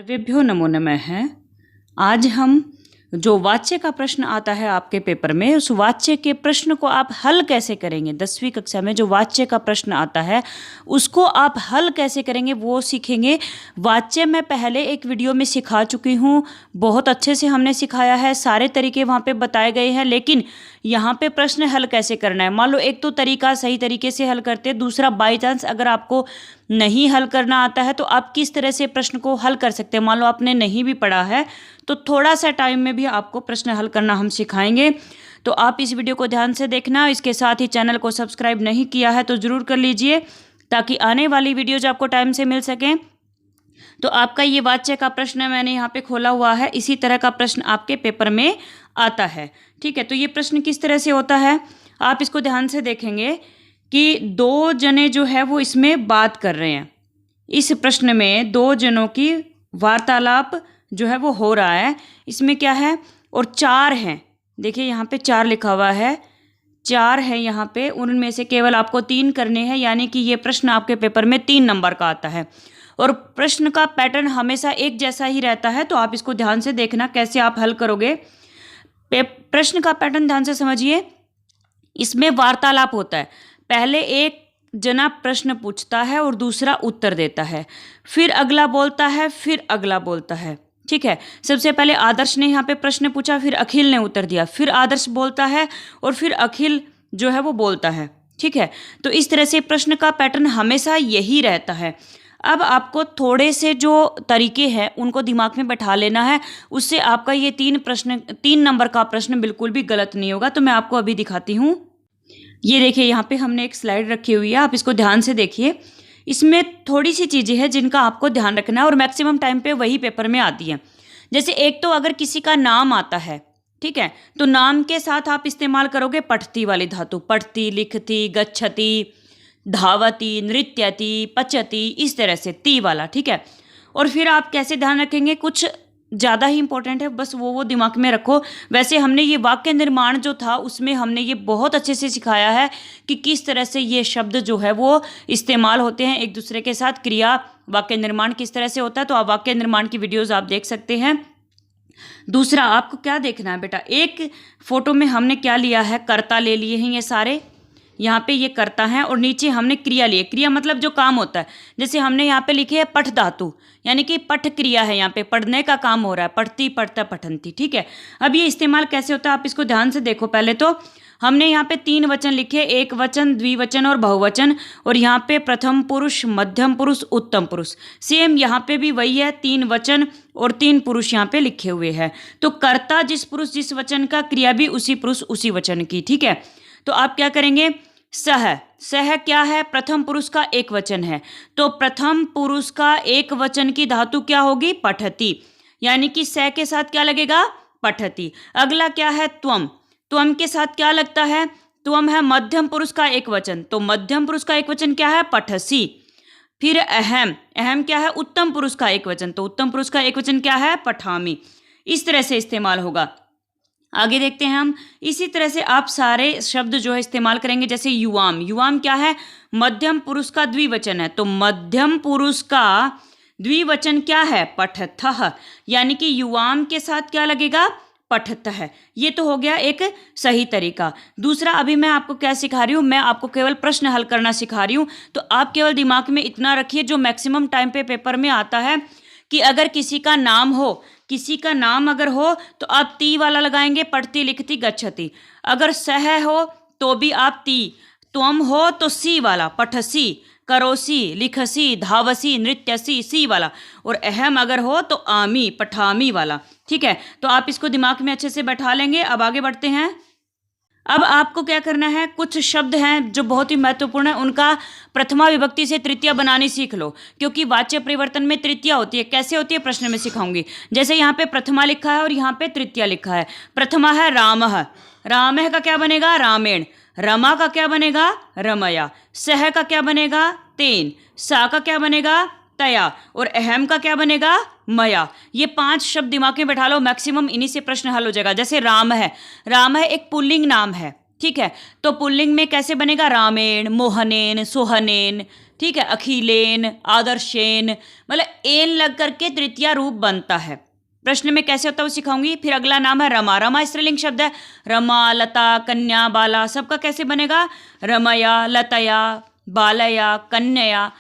सर्वेभ्यो नमो नमः। आज हम जो वाच्य का प्रश्न आता है आपके पेपर में, उस वाच्य के प्रश्न को आप हल कैसे करेंगे। 10वीं कक्षा में जो वाच्य का प्रश्न आता है उसको आप हल कैसे करेंगे वो सीखेंगे। वाच्य मैं पहले एक वीडियो में सिखा चुकी हूँ, बहुत अच्छे से हमने सिखाया है, सारे तरीके वहाँ पे बताए गए हैं। लेकिन यहाँ पे प्रश्न हल कैसे करना है, मान लो एक तो तरीका सही तरीके से हल करते हैं, दूसरा बाई चांस अगर आपको नहीं हल करना आता है तो आप किस तरह से प्रश्न को हल कर सकते हैं। मान लो आपने नहीं भी पढ़ा है तो थोड़ा सा टाइम में भी आपको प्रश्न हल करना हम सिखाएंगे। तो आप इस वीडियो को ध्यान से देखना। इसके साथ ही चैनल को सब्सक्राइब नहीं किया है तो ज़रूर कर लीजिए ताकि आने वाली वीडियोज आपको टाइम से मिल सकें। तो आपका ये वाच्य का प्रश्न मैंने यहाँ पे खोला हुआ है, इसी तरह का प्रश्न आपके पेपर में आता है। ठीक है, तो ये प्रश्न किस तरह से होता है आप इसको ध्यान से देखेंगे कि दो जने जो है वो इसमें बात कर रहे हैं। इस प्रश्न में दो जनों की वार्तालाप जो है वो हो रहा है। इसमें क्या है और चार हैं, देखिए यहाँ पे 4 लिखा हुआ है, 4 है यहाँ पे, उनमें से केवल आपको 3 करने हैं, यानी कि ये प्रश्न आपके पेपर में 3 नंबर का आता है। और प्रश्न का पैटर्न हमेशा एक जैसा ही रहता है, तो आप इसको ध्यान से देखना कैसे आप हल करोगे। प्रश्न का पैटर्न ध्यान से समझिए। इसमें वार्तालाप होता है, पहले एक जना प्रश्न पूछता है और दूसरा उत्तर देता है, फिर अगला बोलता है, फिर अगला बोलता है। ठीक है, सबसे पहले आदर्श ने यहाँ पे प्रश्न पूछा, फिर अखिल ने उत्तर दिया, फिर आदर्श बोलता है और फिर अखिल जो है वो बोलता है। ठीक है, तो इस तरह से प्रश्न का पैटर्न हमेशा यही रहता है। अब आपको थोड़े से जो तरीके हैं उनको दिमाग में बैठा लेना है, उससे आपका ये 3 नंबर का प्रश्न बिल्कुल भी गलत नहीं होगा। तो मैं आपको अभी दिखाती हूँ। ये देखिए यहाँ पे हमने एक स्लाइड रखी हुई है, आप इसको ध्यान से देखिए। इसमें थोड़ी सी चीज़ें हैं जिनका आपको ध्यान रखना है और मैक्सिमम टाइम पे वही पेपर में आती है। जैसे एक तो अगर किसी का नाम आता है, ठीक है, तो नाम के साथ आप इस्तेमाल करोगे पठती वाली धातु, पठती, लिखती, गच्छति, धावती, नृत्यति, पचती, इस तरह से ती वाला। ठीक है, और फिर आप कैसे ध्यान रखेंगे, कुछ ज़्यादा ही इंपॉर्टेंट है, बस वो दिमाग में रखो। वैसे हमने ये वाक्य निर्माण जो था उसमें हमने ये बहुत अच्छे से सिखाया है कि किस तरह से ये शब्द जो है वो इस्तेमाल होते हैं एक दूसरे के साथ, क्रिया वाक्य निर्माण किस तरह से होता है। तो आप वाक्य निर्माण की वीडियोज़ आप देख सकते हैं। दूसरा आपको क्या देखना है बेटा, एक फोटो में हमने क्या लिया है, कर्ता ले लिए हैं ये सारे, यहाँ पे ये कर्ता है और नीचे हमने क्रिया लिए। क्रिया मतलब जो काम होता है, जैसे हमने यहाँ पे लिखी है पठ धातु, यानी कि पठ क्रिया है, यहाँ पे पढ़ने का काम हो रहा है, पढ़ती, पढ़ता, पठंती। ठीक है, अब ये इस्तेमाल कैसे होता है आप इसको ध्यान से देखो। पहले तो हमने यहाँ पे 3 वचन लिखे, एक वचन, द्विवचन और बहुवचन, और यहाँ पे प्रथम पुरुष, मध्यम पुरुष, उत्तम पुरुष। सेम यहाँ पे भी वही है, 3 वचन और 3 पुरुष यहाँ पे लिखे हुए हैं। तो कर्ता जिस पुरुष जिस वचन का, क्रिया भी उसी पुरुष उसी वचन की। ठीक है, तो आप क्या करेंगे, सह, सह क्या है, प्रथम पुरुष का एक वचन है, तो प्रथम पुरुष का एक वचन की धातु क्या होगी, पठती, यानी कि सह के साथ क्या लगेगा, पठती। अगला क्या है, त्वम, त्वम के साथ क्या लगता है, त्वम है मध्यम पुरुष का एक वचन, तो मध्यम पुरुष का एक वचन क्या है, पठसी। फिर अहम, अहम क्या है, उत्तम पुरुष का एक वचन, तो उत्तम पुरुष का एक वचन क्या है, पठामी। इस तरह से इस्तेमाल होगा। आगे देखते हैं हम। इसी तरह से आप सारे शब्द जो है इस्तेमाल करेंगे, जैसे युवाम, युवाम क्या है, मध्यम पुरुष का द्विवचन है, तो मध्यम पुरुष का द्विवचन क्या है, पठतः, यानी कि युवाम के साथ क्या लगेगा, पठतः। ये तो हो गया एक सही तरीका। दूसरा अभी मैं आपको क्या सिखा रही हूँ, मैं आपको केवल प्रश्न हल करना सिखा रही हूँ। तो आप केवल दिमाग में इतना रखिए, जो मैक्सिमम टाइम पे पेपर में आता है कि अगर किसी का नाम हो, किसी का नाम अगर हो तो आप ती वाला लगाएंगे, पढ़ती, लिखती, गच्छति। अगर सह हो तो भी आप ती, त्वम हो तो सी वाला, पठसी, करोसी, लिखसी, धावसी, नृत्यसी, सी वाला, और अहम अगर हो तो आमी, पठामी वाला। ठीक है, तो आप इसको दिमाग में अच्छे से बैठा लेंगे। अब आगे बढ़ते हैं। अब आपको क्या करना है, कुछ शब्द हैं जो बहुत ही महत्वपूर्ण है, उनका प्रथमा विभक्ति से तृतीया बनानी सीख लो, क्योंकि वाच्य परिवर्तन में तृतीया होती है। कैसे होती है प्रश्न में सिखाऊंगी। जैसे यहाँ पे प्रथमा लिखा है और यहाँ पे तृतीया लिखा है। प्रथमा है रामः, रामः का क्या बनेगा, रामेण। रमा का क्या बनेगा, रमया। सह का क्या बनेगा, तेन। सा का क्या बनेगा, तया। और अहम का क्या बनेगा, मया। ये 5 शब्द दिमाग में बैठा लो, मैक्सिमम इन्हीं से प्रश्न हल हो जाएगा। जैसे राम है, राम है एक पुल्लिंग नाम है, ठीक है, तो पुल्लिंग में कैसे बनेगा, रामेण, मोहनेन, सोहनेन, ठीक है, अखिलेन, आदर्शेन, मतलब एन लग करके तृतीया रूप बनता है। प्रश्न में कैसे होता है वो सिखाऊंगी। फिर अगला नाम है रमा। रमा स्त्रीलिंग शब्द है। रमा, लता, कन्या, बाला, सबका कैसे बनेगा? रमया, लतया, बालया, कन्या,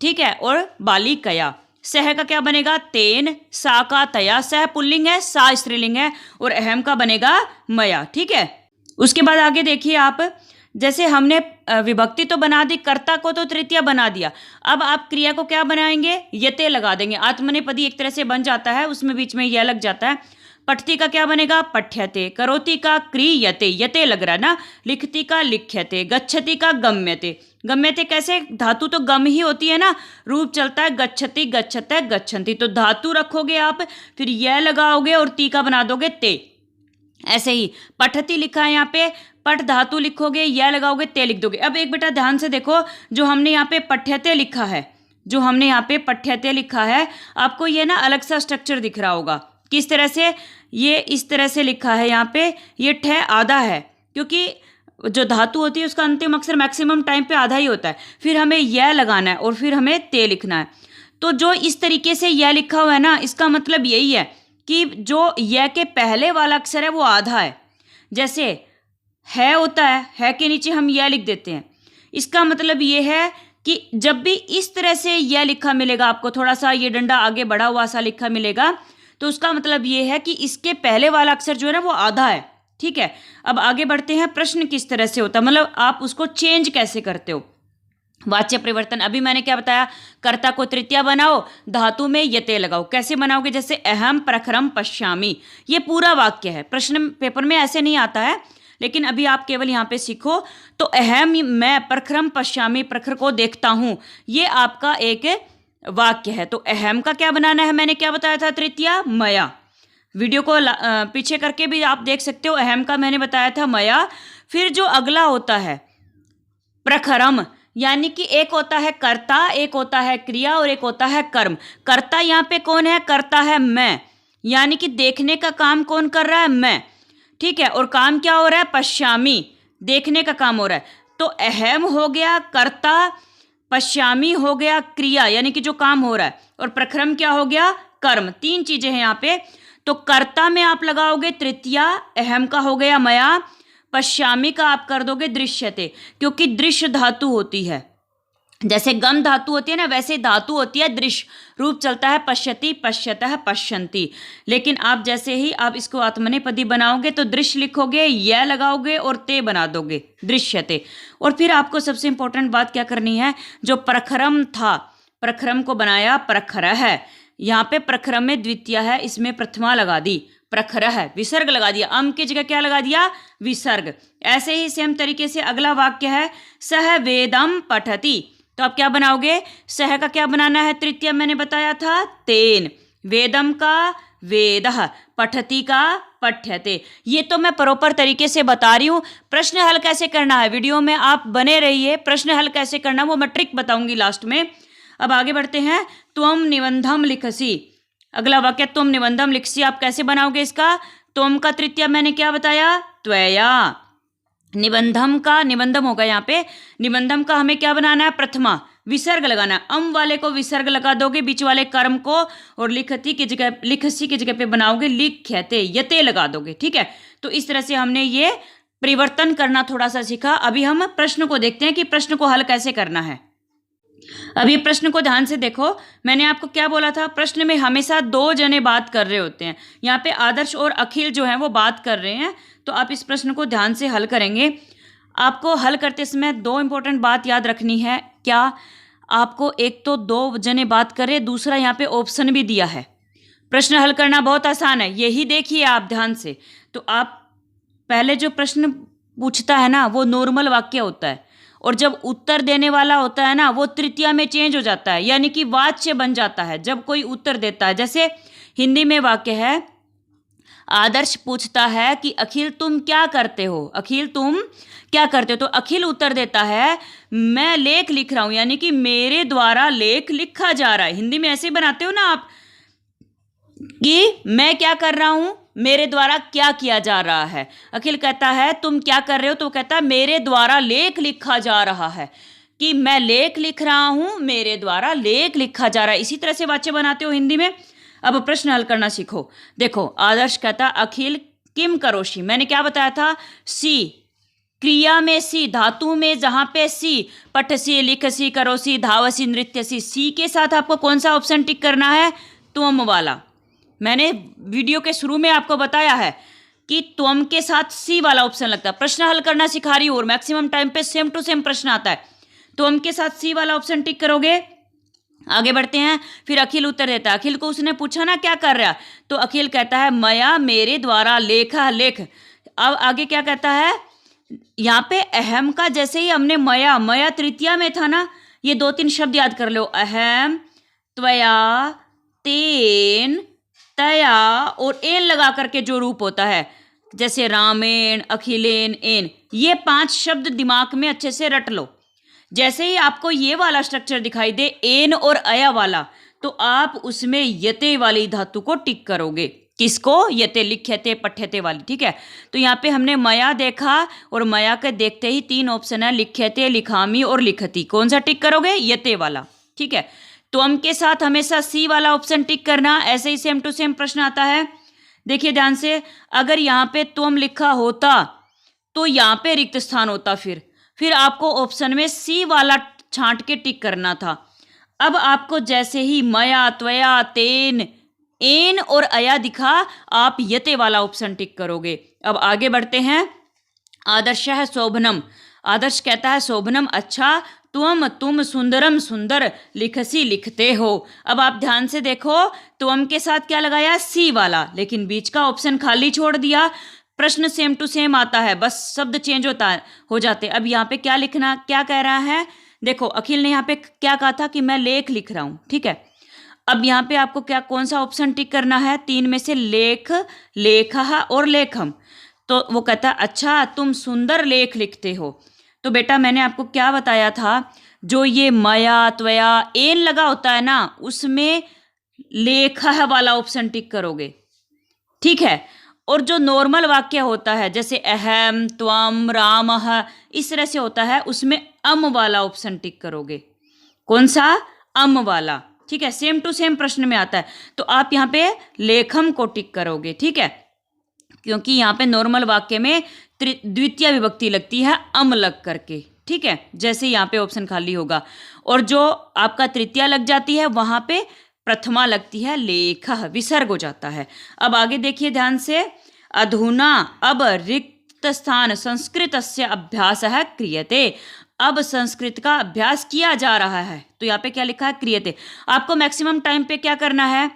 ठीक है, और बालिकया। सह का क्या बनेगा? तेन, सा का तया, सह पुल्लिंग है, सा स्त्रीलिंग है, और अहम का बनेगा मया, ठीक है। उसके बाद आगे देखिए आप, जैसे हमने विभक्ति तो बना दी, कर्ता को तो तृतीया बना दिया, अब आप क्रिया को क्या बनाएंगे? यते लगा देंगे। आत्मनेपदी एक तरह से बन जाता है, उसमें बीच में यह लग जाता है। पठती का क्या बनेगा? पठ्यते। करोति का क्रियते, यते लग रहा है ना। लिखती का लिख्यते। गच्छति का गम्यते। गम्यते कैसे? धातु तो गम ही होती है ना, रूप चलता है गच्छति, गच्छते, गच्छन्ति, तो धातु रखोगे आप, फिर यह लगाओगे और ती का बना दोगे ते। ऐसे ही पठती लिखा है यहाँ पे, पठ धातु लिखोगे, यह लगाओगे, ते लिख दोगे। अब एक बेटा ध्यान से देखो, जो हमने यहाँ पे पठ्यते लिखा है, जो हमने यहाँ पे पठ्यते लिखा है, आपको ये ना अलग सा स्ट्रक्चर दिख रहा होगा। किस तरह से? ये इस तरह से लिखा है यहाँ पे, ये ठह आधा है, क्योंकि जो धातु होती है उसका अंतिम अक्षर मैक्सिमम टाइम पे आधा ही होता है। फिर हमें यह लगाना है और फिर हमें ते लिखना है। तो जो इस तरीके से यह लिखा हुआ है ना, इसका मतलब यही है कि जो यह के पहले वाला अक्षर है वो आधा है। जैसे है होता है के नीचे हम यह लिख देते हैं। इसका मतलब ये है कि जब भी इस तरह से यह लिखा मिलेगा आपको, थोड़ा सा ये डंडा आगे बढ़ा हुआ सा लिखा मिलेगा, तो उसका मतलब ये है कि इसके पहले वाला अक्षर जो है ना वो आधा है, ठीक है। अब आगे बढ़ते हैं, प्रश्न किस तरह से होता है, मतलब आप उसको चेंज कैसे करते हो। वाच्य परिवर्तन, अभी मैंने क्या बताया? कर्ता को तृतीया बनाओ, धातु में यते लगाओ। कैसे बनाओगे? जैसे अहम प्रखरम पश्यामि, ये पूरा वाक्य है, प्रश्न पेपर में ऐसे नहीं आता है, लेकिन अभी आप केवल यहाँ पे सीखो। तो अहम, मैं प्रखरम पश्यामि, प्रखर को देखता हूँ, ये आपका एक वाक्य है। तो अहम का क्या बनाना है? मैंने क्या बताया था? तृतीया मया। वीडियो को पीछे करके भी आप देख सकते हो, अहम का मैंने बताया था मया। फिर जो अगला होता है प्रखरम, यानी कि एक होता है कर्ता, एक होता है क्रिया और एक होता है कर्म। कर्ता यहाँ पे कौन है? कर्ता है मैं, यानी कि देखने का काम कौन कर रहा है? मैं, ठीक है। और काम क्या हो रहा है? पश्यामी, देखने का काम हो रहा है। तो अहम हो गया कर्ता, पश्यामी हो गया क्रिया, यानी कि जो काम हो रहा है, और प्रखरम क्या हो गया? कर्म। तीन चीजें हैं यहाँ पे। तो कर्ता में आप लगाओगे तृतीया, अहम का हो गया मया, पश्यामी का आप कर दोगे दृश्यते, क्योंकि दृश्य धातु होती है। जैसे गम धातु होती है ना, वैसे धातु होती है दृश्य, रूप चलता है पश्यति, पश्यतः, पश्यन्ति। लेकिन आप जैसे ही आप इसको आत्मनेपदी बनाओगे तो दृश्य लिखोगे, यह लगाओगे और ते बना दोगे, दृश्यते। और फिर आपको सबसे इंपॉर्टेंट बात क्या करनी है? जो प्रखरम था, प्रखरम को बनाया प्रखर है, यहाँ पे प्रखरम में द्वितीय है, इसमें प्रथमा लगा दी, प्रखर है, विसर्ग लगा दिया, अम की जगह क्या लगा दिया? विसर्ग। ऐसे ही सेम तरीके से अगला वाक्य है सह वेदम पठति, तो आप क्या बनाओगे? सह का क्या बनाना है? तृतीय मैंने बताया था तेन, वेदम का वेदः, पठति का पठ्यते। ये तो मैं प्रॉपर तरीके से बता रही हूँ। प्रश्न हल कैसे करना है, वीडियो में आप बने रहिए। प्रश्न हल कैसे करना वो मैं ट्रिक बताऊंगी लास्ट में। अब आगे बढ़ते हैं। त्वम निबंधम लिखसी, अगला वाक्य त्वम निबंधम लिखसी, आप कैसे बनाओगे इसका? त्वम का तृतीय मैंने क्या बताया? त्वया। निबंधम का, निबंधम होगा यहाँ पे, निबंधम का हमें क्या बनाना है? प्रथमा, विसर्ग लगाना है। अम वाले को विसर्ग लगा दोगे, बीच वाले कर्म को, और लिखती की जगह, लिखसी की जगह पे बनाओगे लिख्यते, यते लगा दोगे, ठीक है। तो इस तरह से हमने ये परिवर्तन करना थोड़ा सा सीखा। अभी हम प्रश्न को देखते हैं कि प्रश्न को हल कैसे करना है। अब ये प्रश्न को ध्यान से देखो, मैंने आपको क्या बोला था? प्रश्न में हमेशा दो जने बात कर रहे होते हैं। यहाँ पे आदर्श और अखिल जो है वो बात कर रहे हैं। तो आप इस प्रश्न को ध्यान से हल करेंगे। आपको हल करते समय दो इंपॉर्टेंट बात याद रखनी है। क्या? आपको एक तो दो जने बात कर रहे, दूसरा यहाँ पे ऑप्शन भी दिया है। प्रश्न हल करना बहुत आसान है, यही देखिए आप ध्यान से। तो आप पहले जो प्रश्न पूछता है ना वो नॉर्मल वाक्य होता है, और जब उत्तर देने वाला होता है ना वो तृतीया में चेंज हो जाता है, यानी कि वाच्य बन जाता है जब कोई उत्तर देता है। जैसे हिंदी में वाक्य है, आदर्श पूछता है कि अखिल तुम क्या करते हो? अखिल तुम क्या करते हो? तो अखिल उत्तर देता है मैं लेख लिख रहा हूं, यानी कि मेरे द्वारा लेख लिखा जा रहा है। हिंदी में ऐसे बनाते हो ना आप कि मैं क्या कर रहा हूं, मेरे द्वारा क्या किया जा रहा है। अखिल कहता है तुम क्या कर रहे हो, तो कहता है मेरे द्वारा लेख लिखा जा रहा है। कि मैं लेख लिख रहा हूं, मेरे द्वारा लेख लिखा जा रहा है। इसी तरह से वाच्य बनाते हो हिंदी में। अब प्रश्न हल करना सीखो। देखो, आदर्श कहता अखिल किम करोषि, मैंने क्या बताया था, सी, क्रिया में सी, धातु में जहां पे सी, पठसी, लिखसी, करोसी, धावसी, नृत्यसी, सी के साथ आपको कौन सा ऑप्शन टिक करना है, त्वम वाला। मैंने वीडियो के शुरू में आपको बताया है कि त्वम के साथ सी वाला ऑप्शन लगता है। प्रश्न हल करना सिखा रही हूं और मैक्सिमम टाइम पे सेम टू सेम प्रश्न आता है। त्वम के साथ सी वाला ऑप्शन टिक करोगे। आगे बढ़ते हैं। फिर अखिल उत्तर देता है। अखिल को उसने पूछा ना क्या कर रहा, तो अखिल कहता है मया, मेरे द्वारा लेखा, लेख। अब आगे क्या कहता है, यहाँ पे अहम का जैसे ही हमने मया, मया तृतीया में था ना, ये 2-3 शब्द याद कर लो, अहम, त्वया, तेन, तया और एन लगा करके जो रूप होता है, जैसे रामेण, अखिलेन, एन, ये 5 शब्द दिमाग में अच्छे से रट लो। जैसे ही आपको ये वाला स्ट्रक्चर दिखाई दे, एन और अया वाला, तो आप उसमें यते वाली धातु को टिक करोगे। किसको, यते, लिख्यते, पठ्यते वाली, ठीक है। तो यहाँ पे हमने मया देखा और मया के देखते ही 3 ऑप्शन है, लिख्यते, लिखामी और लिखती। कौन सा टिक करोगे, यते वाला, ठीक है। त्वम के साथ हमेशा सी वाला ऑप्शन टिक करना। ऐसे ही सेम टू सेम प्रश्न आता है। देखिए ध्यान से, अगर यहाँ पे त्वम लिखा होता तो यहाँ पे रिक्त स्थान होता, फिर आपको ऑप्शन में सी वाला छांट के टिक करना था। अब आपको जैसे ही मया, त्वया, तेन, एन और अया दिखा, आप यते वाला ऑप्शन टिक करोगे। अब आगे बढ़ते हैं। आदर्श है शोभनम, आदर्श कहता है शोभनम अच्छा, तुम सुंदरम सुंदर, लिखसी लिखते हो। अब आप ध्यान से देखो, तुम के साथ क्या लगाया, सी वाला, लेकिन बीच का ऑप्शन खाली छोड़ दिया। प्रश्न सेम टू सेम आता है, बस शब्द चेंज हो जाते। अब यहाँ पे क्या लिखना, क्या कह रहा है, देखो अखिल ने यहाँ पे क्या कहा था कि मैं लेख लिख रहा हूँ, ठीक है। अब यहाँ पे आपको क्या, कौन सा ऑप्शन टिक करना है, 3 में से लेख, लेखा और लेखम। तो वो कहता अच्छा तुम सुंदर लेख लिखते हो। तो बेटा मैंने आपको क्या बताया था, जो ये मया, त्वया, एन लगा होता है ना, उसमें लेखा वाला ऑप्शन टिक करोगे, ठीक है। और जो नॉर्मल वाक्य होता है, जैसे अहम, त्वम, रामः, इस तरह से होता है, उसमें अम वाला ऑप्शन टिक करोगे। कौन सा, अम वाला, ठीक है। सेम टू सेम प्रश्न में आता है, तो आप यहाँ पे लेखम को टिक करोगे, ठीक है, क्योंकि यहाँ पे नॉर्मल वाक्य में द्वितीय विभक्ति लगती है अम लग करके, ठीक है, जैसे यहाँ पे ऑप्शन खाली होगा। और जो आपका तृतीया लग जाती है, वहाँ पे प्रथमा लगती है, लेख, विसर्ग हो जाता है। अब आगे देखिए ध्यान से, अधुना अब रिक्त स्थान संस्कृतस्य अभ्यासः क्रियते। अब संस्कृत का अभ्यास किया जा रहा है, तो यहाँ पे क्या लिखा है, क्रियते। आपको मैक्सिमम टाइम पे क्या करना है,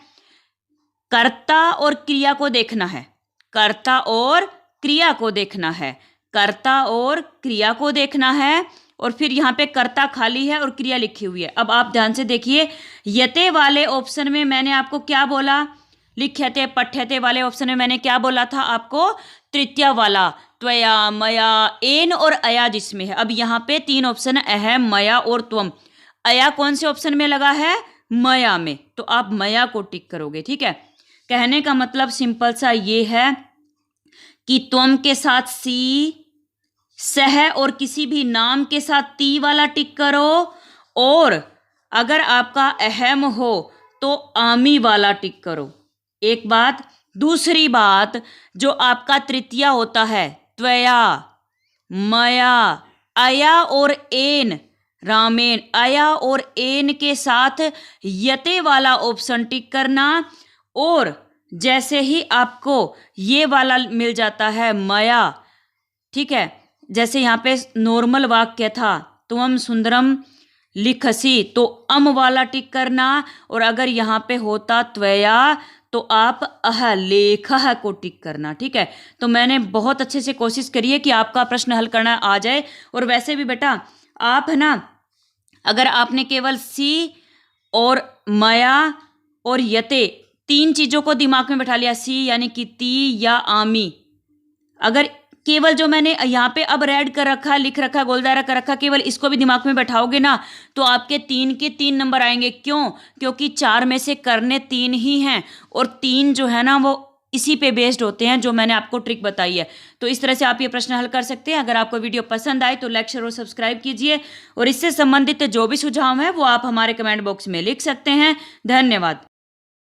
कर्ता और क्रिया को देखना है, कर्ता और क्रिया को देखना है, कर्ता और क्रिया को देखना है। और फिर यहाँ पे कर्ता खाली है और क्रिया लिखी हुई है। अब आप ध्यान से देखिए, यते वाले ऑप्शन में मैंने आपको क्या बोला, लिख्यते, पठ्यते वाले ऑप्शन में मैंने क्या बोला था आपको, तृतीय वाला, त्वया, मया, एन और अया जिसमें है। अब यहाँ पे 3 ऑप्शन है, अहम, मया और त्वम। अया कौन से ऑप्शन में लगा है, मया में, तो आप मया को टिक करोगे, ठीक है। कहने का मतलब सिंपल सा ये है कि त्वम के साथ सी, सह और किसी भी नाम के साथ ती वाला टिक करो, और अगर आपका अहम हो तो आमी वाला टिक करो। एक बात। दूसरी बात, जो आपका तृतीया होता है, त्वया, मया, अया और एन, रामेण, अया और एन के साथ यते वाला ऑप्शन टिक करना। और जैसे ही आपको ये वाला मिल जाता है, मया, ठीक है, जैसे यहाँ पे नॉर्मल वाक्य था, तुम सुंदरम लिखसी, तो अम वाला टिक करना। और अगर यहाँ पे होता त्वया, तो आप अह, लेखः को टिक करना, ठीक है। तो मैंने बहुत अच्छे से कोशिश करी है कि आपका प्रश्न हल करना आ जाए। और वैसे भी बेटा आप है ना, अगर आपने केवल सी और मया और यते 3 चीज़ों को दिमाग में बैठा लिया, सी यानी कि ती या आमी, अगर केवल जो मैंने यहाँ पे अब रेड कर रखा, लिख रखा, गोलदारा कर रखा, केवल इसको भी दिमाग में बैठाओगे ना, तो आपके 3 के 3 नंबर आएंगे। क्यों? क्योंकि 4 में से करने 3 ही हैं, और 3 जो है ना वो इसी पे बेस्ड होते हैं जो मैंने आपको ट्रिक बताई है। तो इस तरह से आप ये प्रश्न हल कर सकते हैं। अगर आपको वीडियो पसंद आए तो लाइक शेयर और सब्सक्राइब कीजिए, और इससे संबंधित जो भी सुझाव है वो आप हमारे कमेंट बॉक्स में लिख सकते हैं। धन्यवाद।